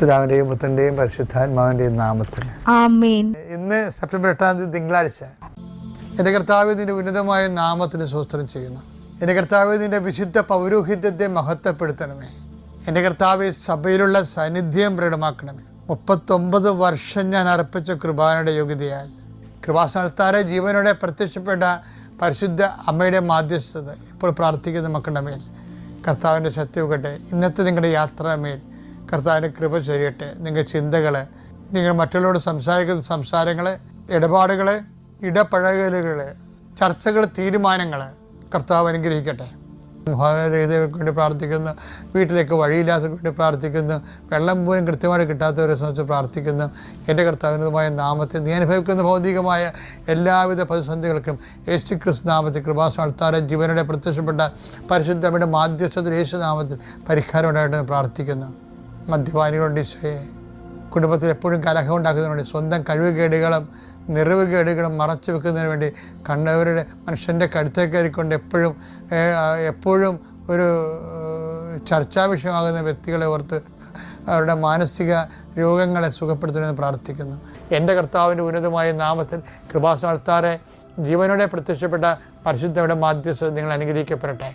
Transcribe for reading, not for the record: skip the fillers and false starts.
പിതാവിൻ്റെയും പുത്രൻ്റെയും പരിശുദ്ധാത്മാവിൻ്റെയും നാമത്തിൽ ആമേൻ. ഇന്ന് സെപ്റ്റംബർ 8 തിങ്കളാഴ്ച. എൻ്റെ കർത്താവേ, നിൻ്റെ ഉന്നതമായ നാമത്തിന് സ്തോത്രം ചെയ്യുന്നു. എൻ്റെ കർത്താവേ, നിൻ്റെ വിശുദ്ധ പൗരോഹിത്യത്തെ മഹത്വപ്പെടുത്തണമേ. എൻ്റെ കർത്താവേ, സഭയിലുള്ള സാന്നിധ്യം പ്രകടമാക്കണമേ. 39 വർഷം ഞാൻ അർപ്പിച്ച കൃപാനയുടെ യോഗ്യതയാൽ കൃപാസ്ഥാനത്താരെ ജീവനോടെ പ്രത്യക്ഷപ്പെട്ട പരിശുദ്ധ അമ്മയുടെ മാധ്യസ്ഥത ഇപ്പോൾ പ്രാർത്ഥിക്കുന്ന മക്കളുടെ മേൽ കർത്താവിൻ്റെ ശക്തിയുകട്ടെ. ഇന്നത്തെ നിങ്ങളുടെ യാത്രാമേൽ കർത്താവിൻ്റെ കൃപ ചെയ്യട്ടെ. നിങ്ങളുടെ ചിന്തകൾ, നിങ്ങൾ മറ്റുള്ളവരോട് സംസാരിക്കുന്ന സംസാരങ്ങൾ, ഇടപാടുകൾ, ഇടപഴകലുകൾ, ചർച്ചകൾ, തീരുമാനങ്ങൾ കർത്താവ് അനുഗ്രഹിക്കട്ടെ. മുഖാരഹിതർക്ക് വേണ്ടി പ്രാർത്ഥിക്കുന്നു. വീട്ടിലേക്ക് വഴിയില്ലാത്തവർക്ക് വേണ്ടി പ്രാർത്ഥിക്കുന്നു. വെള്ളം പോലും കൃത്യമായിട്ട് കിട്ടാത്തവരെ സംബന്ധിച്ച് പ്രാർത്ഥിക്കുന്നു. എൻ്റെ കർത്താവിനുമായ നാമത്തിൽ നീ അനുഭവിക്കുന്ന ഭൗതികമായ എല്ലാവിധ പ്രതിസന്ധികൾക്കും യേശു ക്രിസ്തു നാമത്തിൽ കൃപാസ്ഥാനത്താരെ ജീവനോടെ പ്രത്യക്ഷപ്പെട്ട പരിശുദ്ധയുടെ മാധ്യസ്ഥത്തിൽ യേശു നാമത്തിൽ പരിഹാരം ഉണ്ടായിട്ട് പ്രാർത്ഥിക്കുന്നു. മദ്യപാനികളുണ്ട് ഈശോയെ, കുടുംബത്തിൽ എപ്പോഴും കലഹം ഉണ്ടാക്കുന്നതിന് വേണ്ടി, സ്വന്തം കഴിവുകേടുകളും നിറവുകേടുകളും മറച്ചു വെക്കുന്നതിന് വേണ്ടി, കണ്ടവരുടെ മനുഷ്യൻ്റെ കഴുത്തേ കയറിക്കൊണ്ട് എപ്പോഴും ഒരു ചർച്ചാ വിഷയമാകുന്ന വ്യക്തികളെ ഓർത്ത് അവരുടെ മാനസിക രോഗങ്ങളെ സുഖപ്പെടുത്തണമെന്ന് പ്രാർത്ഥിക്കുന്നു. എൻ്റെ കർത്താവിൻ്റെ ഉന്നതമായ നാമത്തിൽ കൃപാസ്ഥാനത്താരെ ജീവനോടെ പ്രത്യക്ഷപ്പെട്ട പരിശുദ്ധയുടെ മാധ്യസ്ഥത നിങ്ങൾ അനുഗ്രഹിക്കപ്പെടട്ടെ.